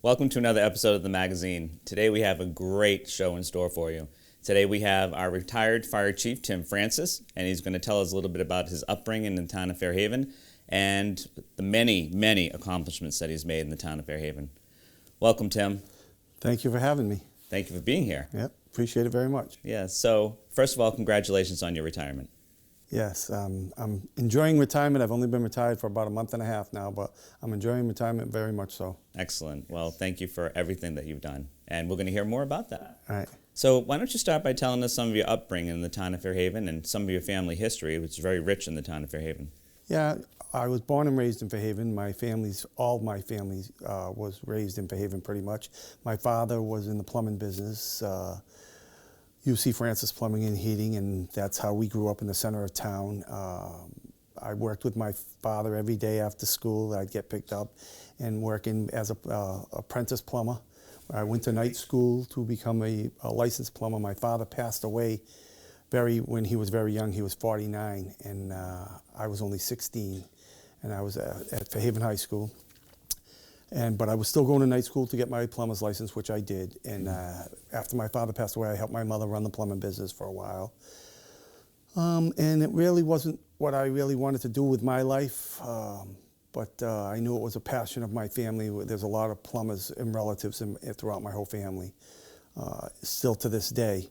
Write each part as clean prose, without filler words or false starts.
Welcome to another episode of the magazine. Today we have a great show in store for you. Today we have our retired fire chief, Tim Francis, and he's going to tell us a little bit about his upbringing in the town of Fairhaven and the many, many accomplishments that he's made in the town of Fairhaven. Welcome, Tim. Thank you for having me. Thank you for being here. Yep, appreciate it very much. Yeah, so first of all, congratulations on your retirement. Yes, I'm enjoying retirement. I've only been retired for about a month and a half now, but I'm enjoying retirement very much so. Excellent. Well, thank you for everything that you've done, and we're going to hear more about that. All right. So why don't you start by telling us some of your upbringing in the town of Fairhaven and some of your family history, which is very rich in the town of Fairhaven. Yeah, I was born and raised in Fairhaven. All my family was raised in Fairhaven pretty much. My father was in the plumbing business, UC Francis Plumbing and Heating, and that's how we grew up in the center of town. I worked with my father every day after school. I'd get picked up and working as a apprentice plumber. I went to night school to become a licensed plumber. My father passed away when he was very young. He was 49, and I was only 16, and I was at Fairhaven High School. But I was still going to night school to get my plumber's license, which I did. And after my father passed away, I helped my mother run the plumbing business for a while. And it really wasn't what I really wanted to do with my life, but I knew it was a passion of my family. There's a lot of plumbers and relatives throughout my whole family, still to this day.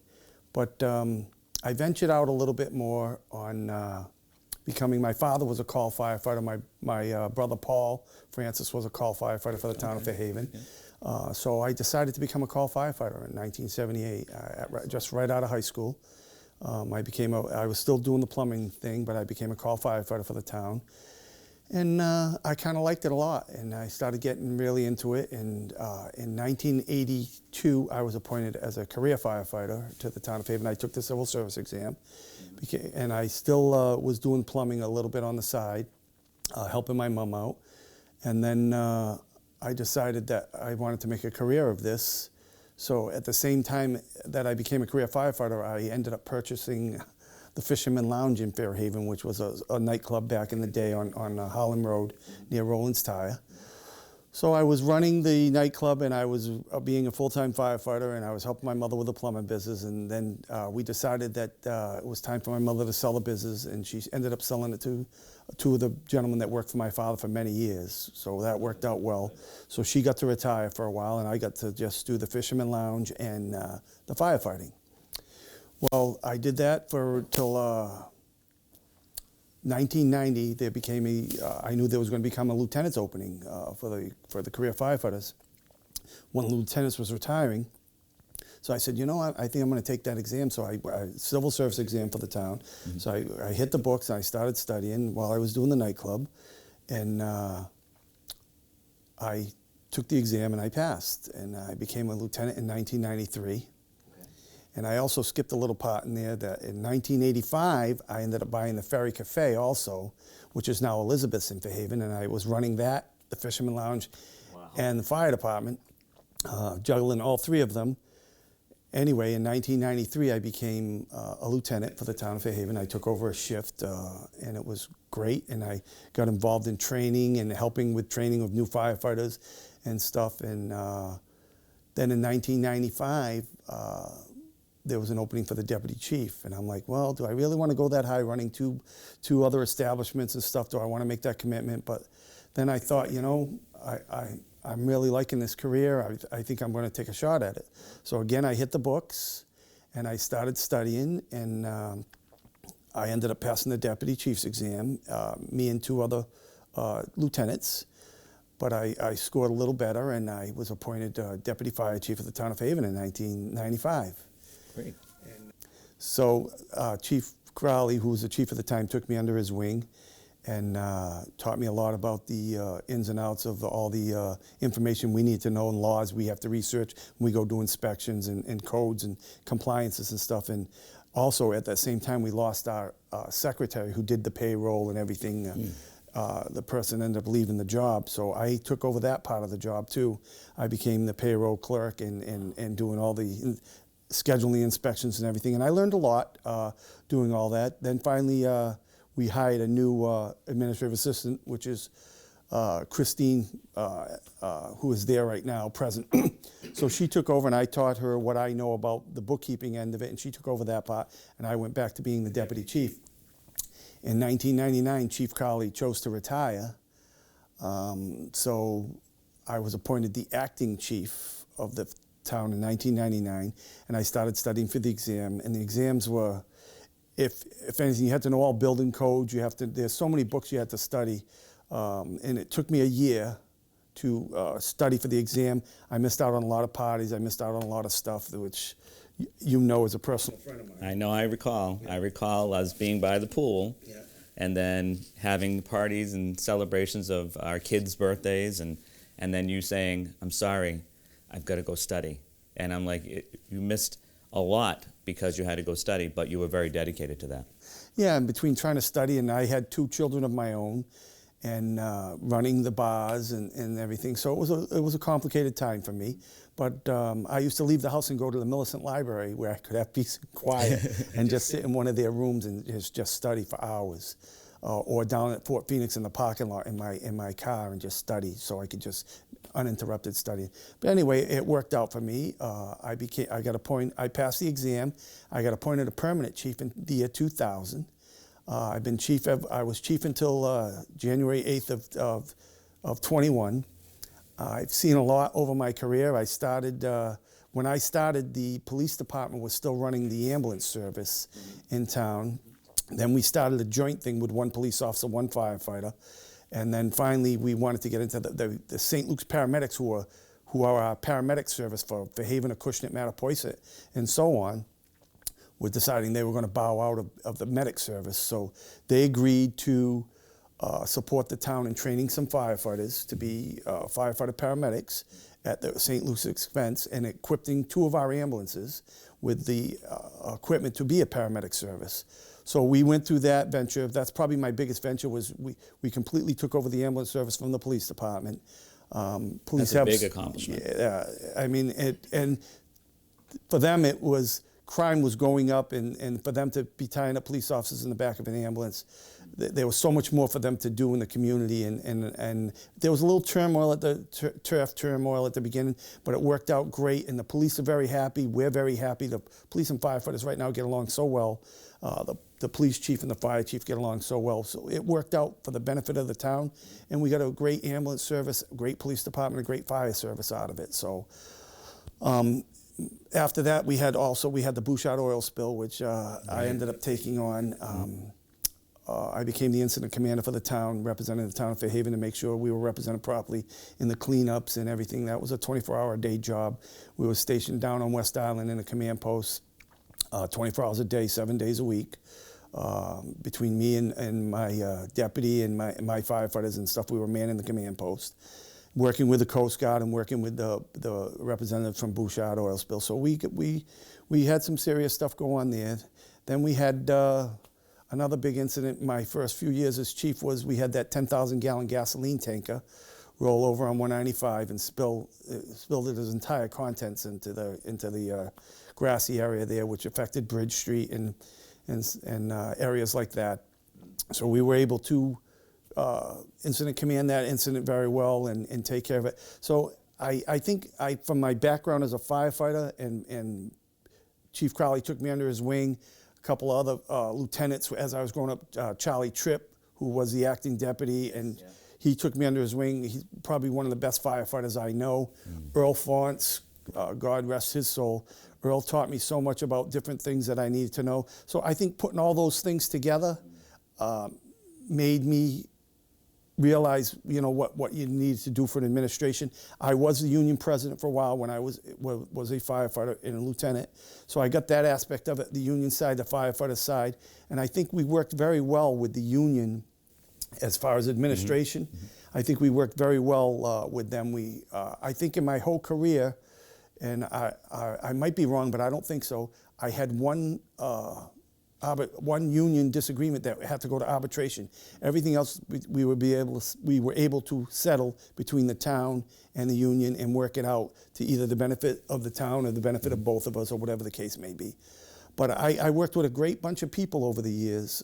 But I ventured out a little bit more on my father was a call firefighter. My brother Paul Francis was a call firefighter for the town of Fairhaven. Okay. So I decided to become a call firefighter in 1978, just right out of high school. I was still doing the plumbing thing, but I became a call firefighter for the town. And I kind of liked it a lot, and I started getting really into it. And in 1982, I was appointed as a career firefighter to the town of Fairhaven. I took the civil service exam, and I still was doing plumbing a little bit on the side, helping my mom out. And then I decided that I wanted to make a career of this. So at the same time that I became a career firefighter, I ended up purchasing the Fisherman Lounge in Fairhaven, which was a nightclub back in the day on Holland Road near Roland's Tire. So I was running the nightclub, and I was being a full-time firefighter, and I was helping my mother with the plumbing business. And then we decided that it was time for my mother to sell the business, and she ended up selling it to two of the gentlemen that worked for my father for many years. So that worked out well. So she got to retire for a while, and I got to just do the Fisherman Lounge and the firefighting. Well, I did that till 1990. I knew there was going to become a lieutenant's opening for the career firefighters. One of the lieutenants was retiring, so I said, you know what, I think I'm going to take that exam. So I civil service exam for the town. Mm-hmm. So I hit the books, and I started studying while I was doing the nightclub, and I took the exam and I passed, and I became a lieutenant in 1993. And I also skipped a little part in there that in 1985, I ended up buying the Ferry Cafe also, which is now Elizabeth's in Fairhaven, and I was running that, the Fisherman Lounge, wow, and the fire department, juggling all three of them. Anyway, in 1993, I became a lieutenant for the town of Fairhaven. I took over a shift, and it was great, and I got involved in training and helping with training of new firefighters and stuff. And then in 1995, there was an opening for the deputy chief, and I'm like, well, do I really want to go that high, running two other establishments and stuff? Do I want to make that commitment? But then I thought, you know, I'm really liking this career. I think I'm going to take a shot at it. So again, I hit the books, and I started studying, and I ended up passing the deputy chief's exam, me and two other lieutenants. But I scored a little better, and I was appointed deputy fire chief of the town of Fairhaven in 1995. Great. So Chief Crowley, who was the chief at the time, took me under his wing and taught me a lot about the ins and outs of all the information we need to know and laws we have to research when we go do inspections and codes and compliances and stuff. And also at that same time, we lost our secretary who did the payroll and everything. The person ended up leaving the job, so I took over that part of the job too. I became the payroll clerk and doing all the scheduling inspections and everything, and I learned a lot doing all that. Then finally we hired a new administrative assistant, which is Christine, who is there right now, present. So she took over, and I taught her what I know about the bookkeeping end of it, and she took over that part, and I went back to being the deputy chief. In 1999, Chief Crowley chose to retire, so I was appointed the acting chief of the town in 1999, and I started studying for the exam, and the exams were, if anything, you had to know all building codes, there's so many books you had to study, and it took me a year to study for the exam. I missed out on a lot of parties, I missed out on a lot of stuff, which you know as a personal friend of mine. I know, I recall. Yeah. I recall us being by the pool, yeah, and then having parties and celebrations of our kids' birthdays, and then you saying, I'm sorry, I've got to go study. And I'm like, you missed a lot because you had to go study, but you were very dedicated to that. Yeah, and between trying to study, and I had 2 children of my own, and running the bars and everything. So it was a complicated time for me. But I used to leave the house and go to the Millicent Library where I could have peace and quiet and just sit in one of their rooms and just study for hours. Or down at Fort Phoenix in the parking lot in my car and just study, so I could just uninterrupted study. But anyway, it worked out for me. I passed the exam. I got appointed a permanent chief in the year 2000. I've been chief. I was chief until January 8th of 21. I've seen a lot over my career. I started when I started. The police department was still running the ambulance service in town. Then we started a joint thing with 1 police officer, 1 firefighter, and then finally we wanted to get into the St. Luke's paramedics, who are our paramedic service for Fairhaven, Acushnet, Mattapoisett, and so on. Were deciding they were going to bow out of the medic service, so they agreed to support the town in training some firefighters to be firefighter paramedics at the St. Luke's expense, and equipping 2 of our ambulances with the equipment to be a paramedic service. So we went through that venture. That's probably my biggest venture. Was we completely took over the ambulance service from the police department. That's a big accomplishment. Yeah, I mean, and for them it was, crime was going up, and for them to be tying up police officers in the back of an ambulance, there was so much more for them to do in the community, and there was a little turmoil at the turmoil at the beginning, but it worked out great, and the police are very happy. We're very happy. The police and firefighters right now get along so well. The police chief and the fire chief get along so well. So it worked out for the benefit of the town, and we got a great ambulance service, a great police department, a great fire service out of it. So after that, we had the Bouchard Oil Spill, which I ended up taking on. I became the incident commander for the town, representing the town of Fairhaven to make sure we were represented properly in the cleanups and everything. That was a 24-hour-a-day job. We were stationed down on West Island in a command post, 24 hours a day, 7 days a week. Between me and my deputy and my firefighters and stuff, we were manning the command post, working with the Coast Guard and working with the representatives from Bouchard Oil Spill. So we had some serious stuff go on there. Then we had another big incident. My first few years as chief was we had that 10,000-gallon gasoline tanker roll over on 195 and spilled its entire contents into the grassy area there, which affected Bridge Street and areas like that. So we were able to incident command that incident very well and take care of it. So I think from my background as a firefighter, and Chief Crowley took me under his wing, a couple other lieutenants as I was growing up, Charlie Tripp, who was the acting deputy, and he took me under his wing. He's probably one of the best firefighters I know. Earl Fonts, God rest his soul. Earl taught me so much about different things that I needed to know. So I think putting all those things together made me realize, what you needed to do for an administration. I was the union president for a while when I was a firefighter and a lieutenant. So I got that aspect of it, the union side, the firefighter side. And I think we worked very well with the union as far as administration. I think we worked very well with them. I think in my whole career, and I might be wrong, but I don't think so, I had one union disagreement that had to go to arbitration. Everything else we were able to settle between the town and the union and work it out to either the benefit of the town or the benefit of both of us, or whatever the case may be. But I worked with a great bunch of people over the years.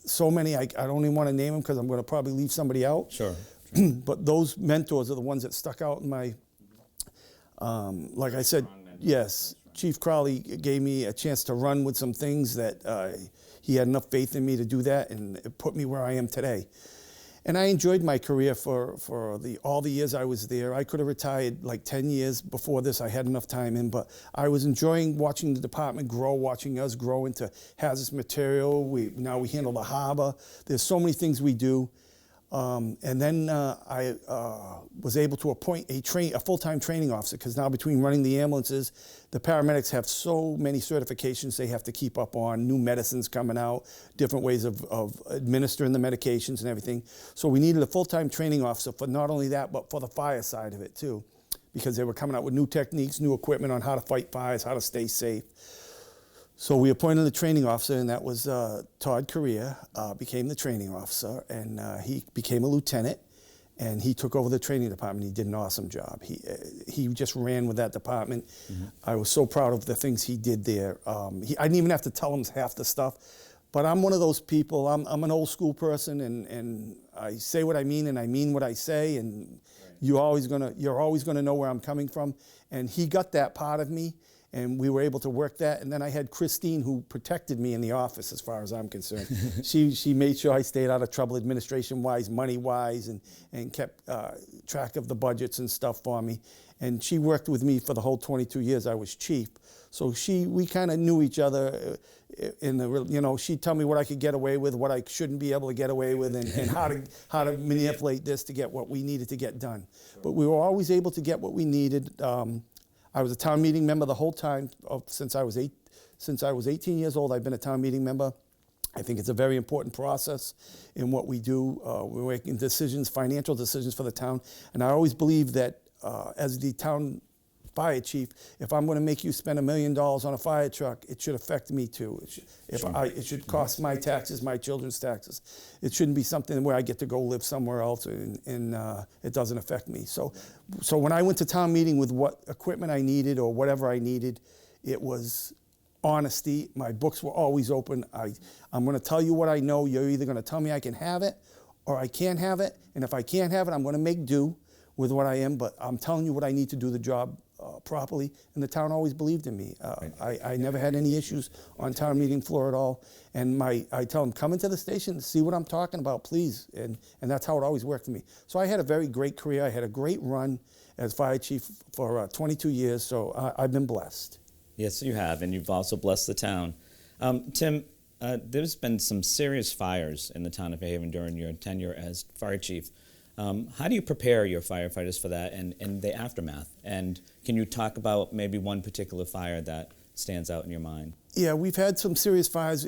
so many, I don't even want to name them because I'm going to probably leave somebody out. Sure. But those mentors are the ones that stuck out in my, like I said, yes, Chief Crowley gave me a chance to run with some things that he had enough faith in me to do that, and it put me where I am today. And I enjoyed my career for all the years I was there. I could have retired like 10 years before this. I had enough time in, but I was enjoying watching the department grow, watching us grow into hazardous material. Now we handle the harbor. There's so many things we do. And then I was able to appoint a full-time training officer, because now between running the ambulances, the paramedics have so many certifications they have to keep up on, new medicines coming out, different ways of administering the medications and everything. So we needed a full-time training officer for not only that, but for the fire side of it too, because they were coming out with new techniques, new equipment on how to fight fires, how to stay safe. So we appointed a training officer, and that was Todd Correa, became the training officer, and he became a lieutenant, and he took over the training department. He did an awesome job. He just ran with that department. Mm-hmm. I was so proud of the things he did there. I didn't even have to tell him half the stuff, but I'm one of those people. I'm an old school person, and I say what I mean, and I mean what I say, and right. You're always gonna know where I'm coming from, and he got that part of me. And we were able to work that. And then I had Christine, who protected me in the office as far as I'm concerned. She made sure I stayed out of trouble administration-wise, money-wise, and kept track of the budgets and stuff for me. And she worked with me for the whole 22 years I was chief. So we kind of knew each other she'd tell me what I could get away with, what I shouldn't be able to get away with, and how to manipulate this to get what we needed to get done. Sure. But we were always able to get what we needed. I was a town meeting member the whole time since I was 18 years old. I've been a town meeting member. I think it's a very important process in what we do. We're making decisions, financial decisions for the town. And I always believe that as the town fire chief, if I'm going to make you spend $1 million on a fire truck, it should affect me too. It should cost my taxes, my children's taxes. It shouldn't be something where I get to go live somewhere else and it doesn't affect me. So when I went to town meeting with what equipment I needed or whatever I needed, it was honesty. My books were always open. I'm going to tell you what I know. You're either going to tell me I can have it or I can't have it. And if I can't have it, I'm going to make do with what I am. But I'm telling you what I need to do the job properly, and the town always believed in me. I never had any issues on town meeting floor at all. And I tell them, come into the station, see what I'm talking about, please. And that's how it always worked for me. So I had a very great career. I had a great run as fire chief for 22 years, so I've been blessed. Yes, you have, and you've also blessed the town. Tim, there's been some serious fires in the town of Fairhaven during your tenure as fire chief. How do you prepare your firefighters for that and the aftermath? And can you talk about maybe one particular fire that stands out in your mind? Yeah, we've had some serious fires,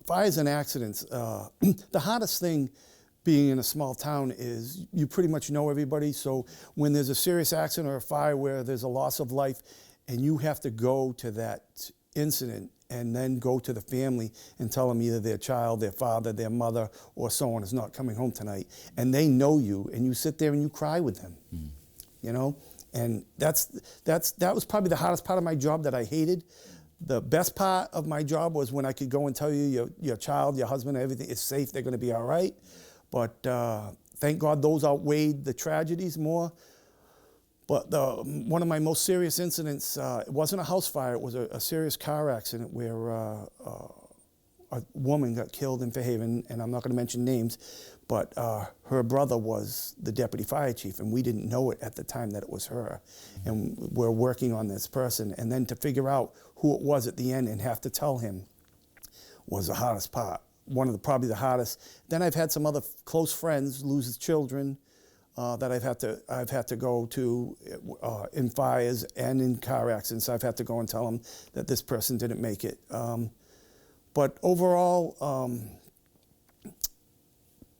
fires and accidents. The hardest thing being in a small town is you pretty much know everybody. So when there's a serious accident or a fire where there's a loss of life and you have to go to that incident and then go to the family and tell them either their child, their father, their mother, or someone is not coming home tonight, and they know you, and you sit there and you cry with them, and that was probably the hardest part of my job that I hated. The best part of my job was when I could go and tell you your child, your husband, everything is safe, they're going to be all right. But thank God those outweighed the tragedies more. But one of my most serious incidents, it wasn't a house fire, it was a serious car accident where a woman got killed in Fairhaven, and I'm not going to mention names, but her brother was the deputy fire chief, and we didn't know it at the time that it was her. And we're working on this person, and then to figure out who it was at the end and have to tell him was the hardest part, probably the hardest. Then I've had some other close friends lose children, that I've had to go to in fires and in car accidents. I've had to go and tell them that this person didn't make it. But overall,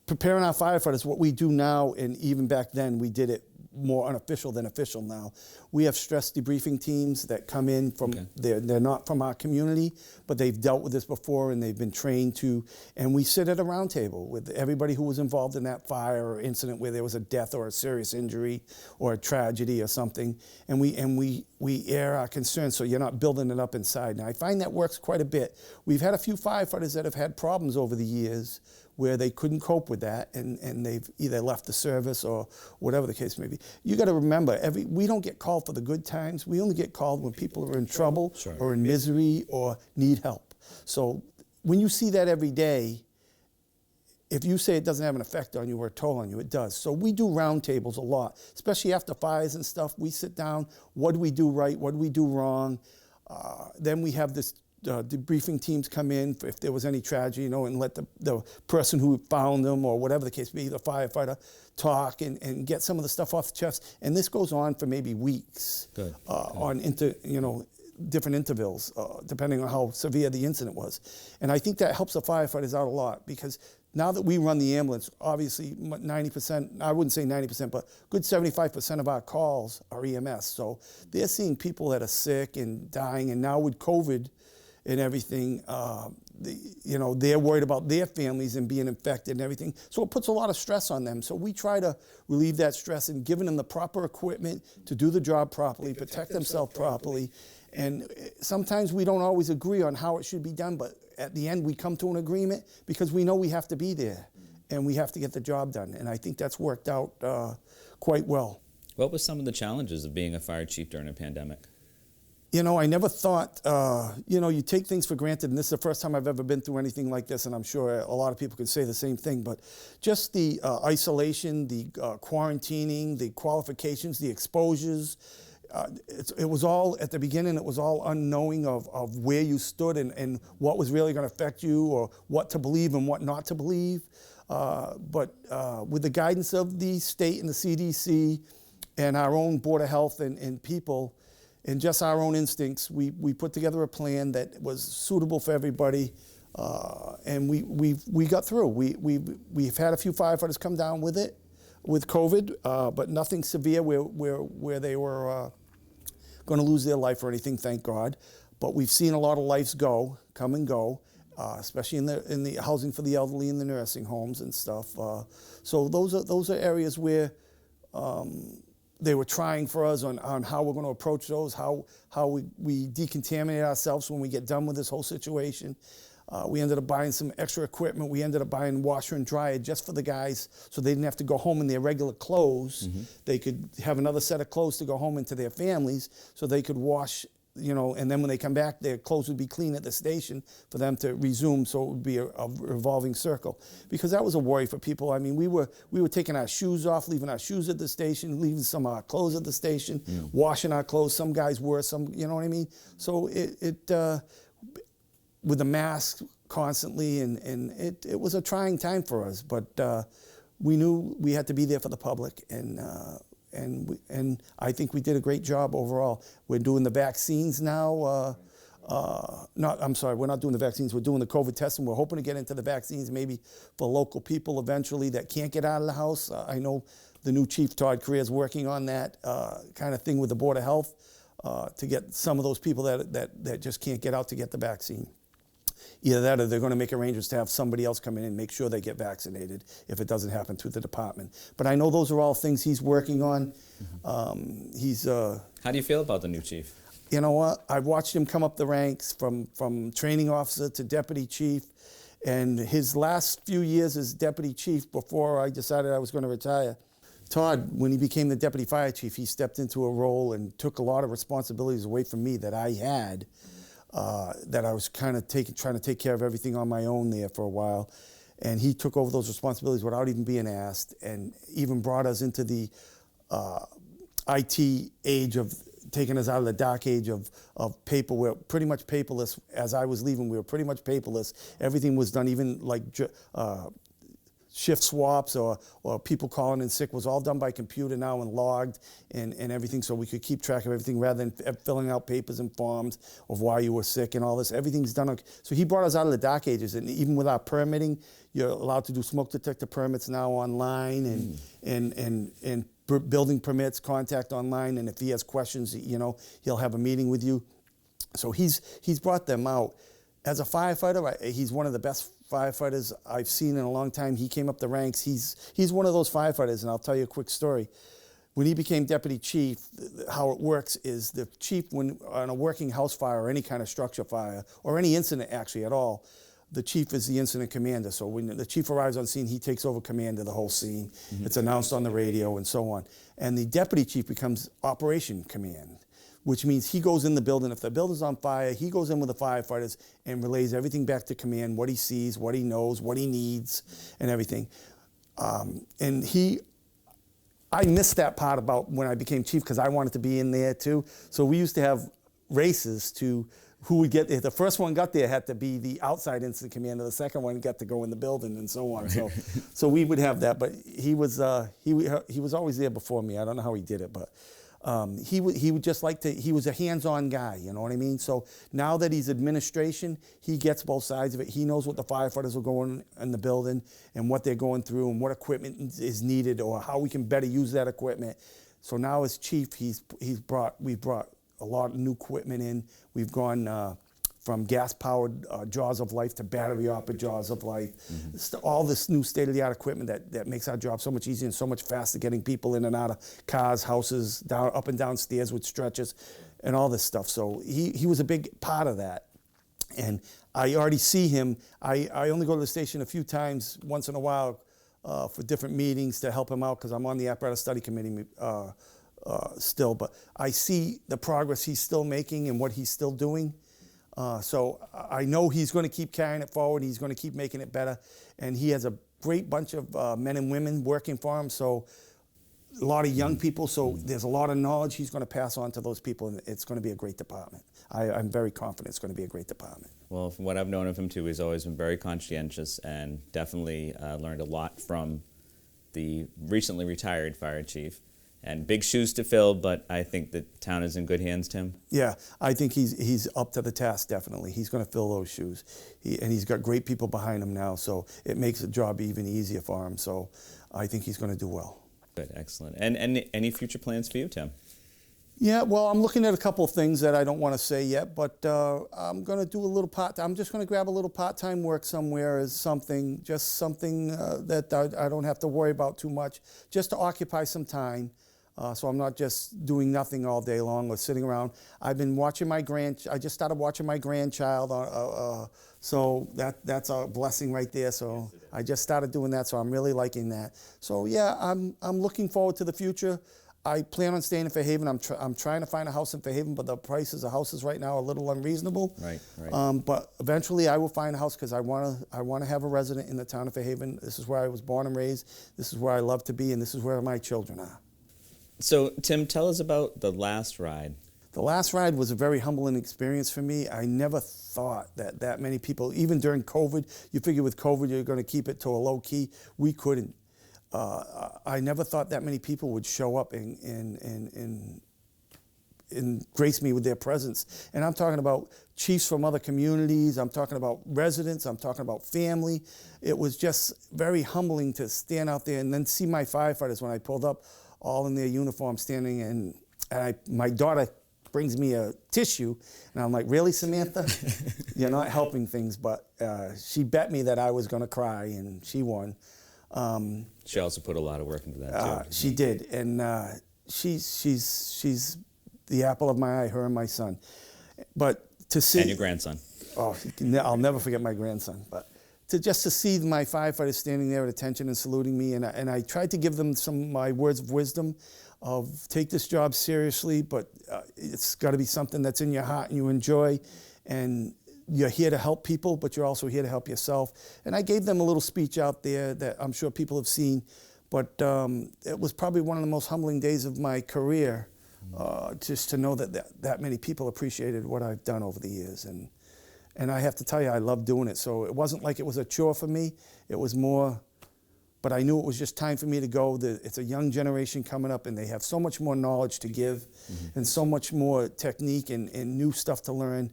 preparing our firefighters, what we do now, and even back then we did it more unofficial than official now. We have stress debriefing teams that come in from, they're not from our community, but they've dealt with this before and they've been trained to, and we sit at a round table with everybody who was involved in that fire or incident where there was a death or a serious injury or a tragedy or something, and we air our concerns so you're not building it up inside. Now I find that works quite a bit. We've had a few firefighters that have had problems over the years where they couldn't cope with that and they've either left the service or whatever the case may be. You got to remember, we don't get called for the good times. We only get called when people are in trouble or in misery or need help. So when you see that every day, if you say it doesn't have an effect on you or a toll on you, it does. So we do roundtables a lot, especially after fires and stuff. We sit down, what do we do right, what do we do wrong? Then we have this debriefing teams come in if there was any tragedy, and let the person who found them or whatever the case may be, the firefighter, talk and get some of the stuff off the chest. And this goes on for maybe weeks on different intervals, depending on how severe the incident was. And I think that helps the firefighters out a lot because now that we run the ambulance, obviously 90%, I wouldn't say 90%, but good 75% of our calls are EMS. So they're seeing people that are sick and dying, and now with COVID and everything, they're worried about their families and being infected and everything. So it puts a lot of stress on them. So we try to relieve that stress and giving them the proper equipment to do the job properly, protect themselves properly. And sometimes we don't always agree on how it should be done, but at the end we come to an agreement because we know we have to be there and we have to get the job done. And I think that's worked out quite well. What was some of the challenges of being a fire chief during a pandemic? I never thought, you take things for granted, and this is the first time I've ever been through anything like this, and I'm sure a lot of people could say the same thing, but just the isolation, the quarantining, the qualifications, the exposures, it was all, at the beginning, it was all unknowing of where you stood and what was really going to affect you or what to believe and what not to believe. But with the guidance of the state and the CDC and our own Board of Health and people, and just our own instincts, we put together a plan that was suitable for everybody, and we got through. We've had a few firefighters come down with it, with COVID, but nothing severe where they were going to lose their life or anything, thank God. But we've seen a lot of lives come and go, especially in the housing for the elderly in the nursing homes and stuff. So those are areas where they were trying for us on how we're going to approach those, how we decontaminate ourselves when we get done with this whole situation. We ended up buying some extra equipment. We ended up buying washer and dryer just for the guys so they didn't have to go home in their regular clothes. Mm-hmm. They could have another set of clothes to go home into their families so they could wash, and then when they come back, their clothes would be clean at the station for them to resume, so it would be a revolving circle. Because that was a worry for people. I mean, we were taking our shoes off, leaving our shoes at the station, leaving some of our clothes at the station, washing our clothes. Some guys were, some, you know what I mean? So it with the mask constantly, and it was a trying time for us, but we knew we had to be there for the public, and I think we did a great job overall. We're doing the vaccines now. We're not doing the vaccines. We're doing the COVID testing. We're hoping to get into the vaccines maybe for local people eventually that can't get out of the house. I know the new chief, Todd Career, is working on that kind of thing with the Board of Health to get some of those people that just can't get out to get the vaccine. Either that or they're going to make arrangements to have somebody else come in and make sure they get vaccinated if it doesn't happen through the department. But I know those are all things he's working on. Mm-hmm. How do you feel about the new chief? You know what? I've watched him come up the ranks from training officer to deputy chief. And his last few years as deputy chief before I decided I was going to retire, Todd, when he became the deputy fire chief, he stepped into a role and took a lot of responsibilities away from me that I had. That I was kind of trying to take care of everything on my own there for a while. And he took over those responsibilities without even being asked, and even brought us into the IT age of taking us out of the dark age of paper. We're pretty much paperless. As I was leaving, we were pretty much paperless. Everything was done, even like shift swaps or people calling in sick was all done by computer now and logged and everything, so we could keep track of everything rather than filling out papers and forms of why you were sick and all this. Everything's done. So he brought us out of the dark ages, and even with our permitting, you're allowed to do smoke detector permits now online and building permits, contact online, and if he has questions, you know, he'll have a meeting with you. So he's brought them out. As a firefighter, he's one of the best firefighters I've seen in a long time. He came up the ranks. He's one of those firefighters, and I'll tell you a quick story. When he became deputy chief, how it works is the chief, when on a working house fire or any kind of structure fire, or any incident actually at all, the chief is the incident commander. So when the chief arrives on scene, he takes over command of the whole scene. Mm-hmm. It's announced on the radio and so on. And the deputy chief becomes operation command, which means he goes in the building. If the building's on fire, he goes in with the firefighters and relays everything back to command, what he sees, what he knows, what he needs, and everything. I missed that part about when I became chief because I wanted to be in there too. So we used to have races to who would get there. The first one got there had to be the outside incident commander. The second one got to go in the building and so on. Right. So we would have that. But he was always there before me. I don't know how he did it, but he would just like to. He was a hands-on guy. You know what I mean? So now that he's administration, he gets both sides of it. He knows what the firefighters are going in the building and what they're going through and what equipment is needed or how we can better use that equipment. So now as chief, we've brought a lot of new equipment in. We've gone from gas-powered jaws of life to battery-operated jaws of life. Mm-hmm. All this new state-of-the-art equipment that makes our job so much easier and so much faster, getting people in and out of cars, houses, down, up and down stairs with stretchers, and all this stuff. So he was a big part of that. And I already see him. I only go to the station a few times, once in a while, for different meetings to help him out because I'm on the apparatus study committee still. But I see the progress he's still making and what he's still doing. So I know he's going to keep carrying it forward. He's going to keep making it better. And he has a great bunch of men and women working for him. So a lot of young people. So there's a lot of knowledge he's going to pass on to those people. And it's going to be a great department. I'm very confident it's going to be a great department. Well, from what I've known of him too, he's always been very conscientious and definitely learned a lot from the recently retired fire chief. And big shoes to fill, but I think the town is in good hands, Tim. Yeah, I think he's up to the task, definitely. He's going to fill those shoes. And he's got great people behind him now, so it makes the job even easier for him. So I think he's going to do well. Good, excellent. And any future plans for you, Tim? Yeah, well, I'm looking at a couple of things that I don't want to say yet, but I'm going to do a little I'm just going to grab a little part-time work somewhere as something that I don't have to worry about too much, just to occupy some time. So I'm not just doing nothing all day long or sitting around. I've been watching I just started watching my grandchild, so that's a blessing right there. So I just started doing that, so I'm really liking that. So yeah, I'm looking forward to the future. I plan on staying in Fairhaven. I'm trying to find a house in Fairhaven, but the prices of houses right now are a little unreasonable. Right. But eventually I will find a house because I want to have a resident in the town of Fairhaven. This is where I was born and raised. This is where I love to be, and this is where my children are. So, Tim, tell us about the last ride. The last ride was a very humbling experience for me. I never thought that many people, even during COVID, you figure with COVID you're going to keep it to a low key. We couldn't. I never thought that many people would show up and grace me with their presence. And I'm talking about chiefs from other communities. I'm talking about residents. I'm talking about family. It was just very humbling to stand out there and then see my firefighters when I pulled up, all in their uniform, standing, and my daughter brings me a tissue, and I'm like, really, Samantha? You're not helping things, but she bet me that I was going to cry, and she won. She also put a lot of work into that, too. She did, and she's the apple of my eye, her and my son. But to see... And your grandson. Oh, I'll never forget my grandson, but... to see my firefighters standing there at attention and saluting me, and I tried to give them some of my words of wisdom of take this job seriously, but it's got to be something that's in your heart and you enjoy, and you're here to help people, but you're also here to help yourself. And I gave them a little speech out there that I'm sure people have seen, but it was probably one of the most humbling days of my career, just to know that many people appreciated what I've done over the years. And I have to tell you, I love doing it. So it wasn't like it was a chore for me. It was more, but I knew it was just time for me to go. It's a young generation coming up, and they have so much more knowledge to give, and so much more technique and new stuff to learn.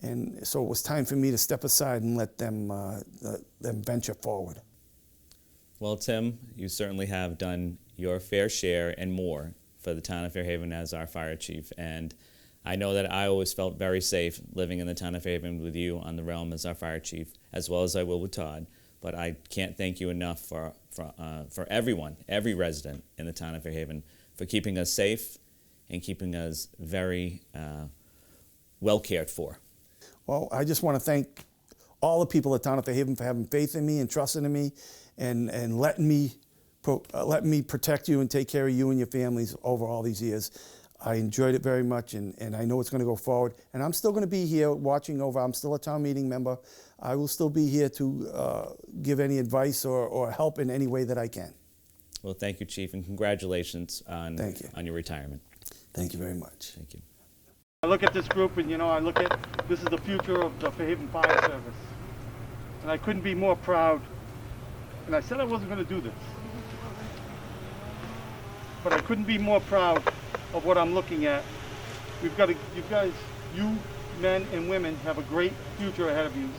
And so it was time for me to step aside and let them venture forward. Well, Tim, you certainly have done your fair share and more for the town of Fairhaven as our fire chief. And I know that I always felt very safe living in the town of Fairhaven with you on the realm as our fire chief, as well as I will with Todd. But I can't thank you enough for everyone, every resident in the town of Fairhaven, for keeping us safe and keeping us very well cared for. Well, I just want to thank all the people at town of Fairhaven for having faith in me and trusting in me and letting me protect you and take care of you and your families over all these years. I enjoyed it very much, and I know it's going to go forward. And I'm still going to be here watching over. I'm still a town meeting member. I will still be here to give any advice or help in any way that I can. Well, thank you, Chief, and congratulations on your retirement. Thank you very much. Thank you. I look at this group and, I look at, this is the future of the Fairhaven Fire Service. And I couldn't be more proud. And I said I wasn't going to do this. But I couldn't be more proud of what I'm looking at. You men and women have a great future ahead of you.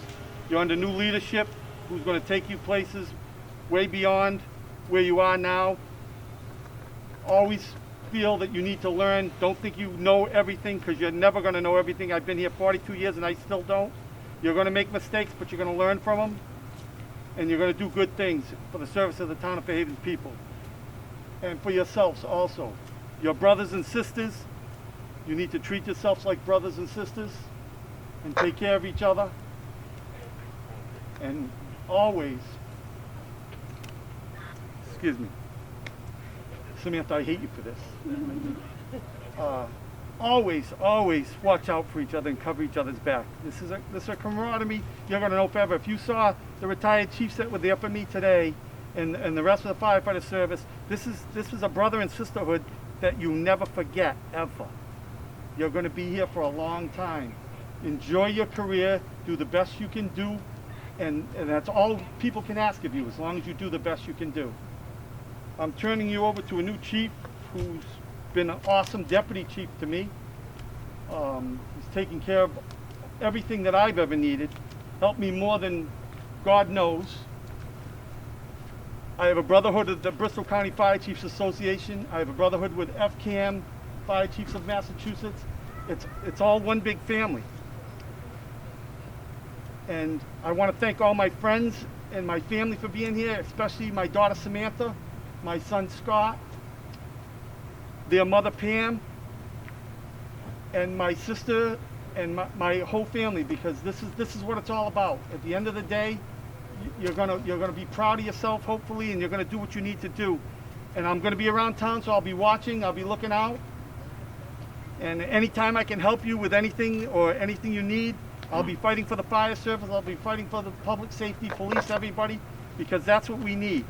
You're under new leadership who's going to take you places way beyond where you are now. Always feel that you need to learn. Don't think you know everything, because you're never going to know everything. I've been here 42 years and I still don't. You're going to make mistakes, but you're going to learn from them. And you're going to do good things for the service of the town of Fairhaven people. And for yourselves also. Your brothers and sisters, you need to treat yourselves like brothers and sisters and take care of each other. And always, excuse me, Samantha, I hate you for this. Always watch out for each other and cover each other's back. This is a camaraderie you're going to know forever. If you saw the retired chiefs that were there for me today and the rest of the firefighter service, this is a brother and sisterhood that you never forget, ever. You're going to be here for a long time. Enjoy your career, do the best you can do, and that's all people can ask of you, as long as you do the best you can do. I'm turning you over to a new chief who's been an awesome deputy chief to me. He's taken care of everything that I've ever needed, helped me more than God knows. I have a brotherhood of the Bristol County Fire Chiefs Association. I have a brotherhood with FCAM, Fire Chiefs of Massachusetts. It's all one big family. And I want to thank all my friends and my family for being here, especially my daughter Samantha, my son Scott, their mother Pam, and my sister and my whole family, because this is what it's all about. At the end of the day, you're gonna be proud of yourself, hopefully, and you're gonna do what you need to do. And I'm gonna be around town, so I'll be watching, I'll be looking out. And anytime I can help you with anything or anything you need, I'll be fighting for the fire service, I'll be fighting for the public safety, police, everybody, because that's what we need.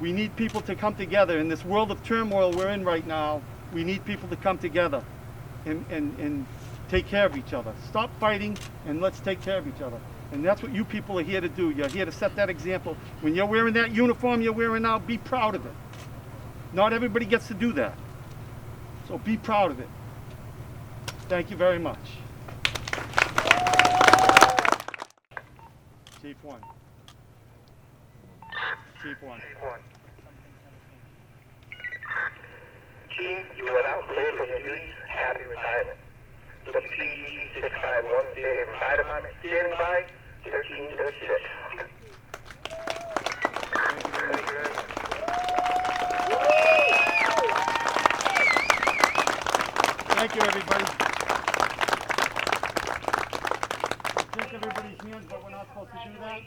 We need people to come together. In this world of turmoil we're in right now, we need people to come together and take care of each other. Stop fighting and let's take care of each other. And that's what you people are here to do. You're here to set that example. When you're wearing that uniform you're wearing now, be proud of it. Not everybody gets to do that. So be proud of it. Thank you very much. Chief 1. Chief 1. Chief, you are now cleared from your duties. Happy retirement. WPG 651 Fairhaven Fire Department, standing by, 1306. Thank you, everybody. Shake everybody's hands, but we're not supposed to do that.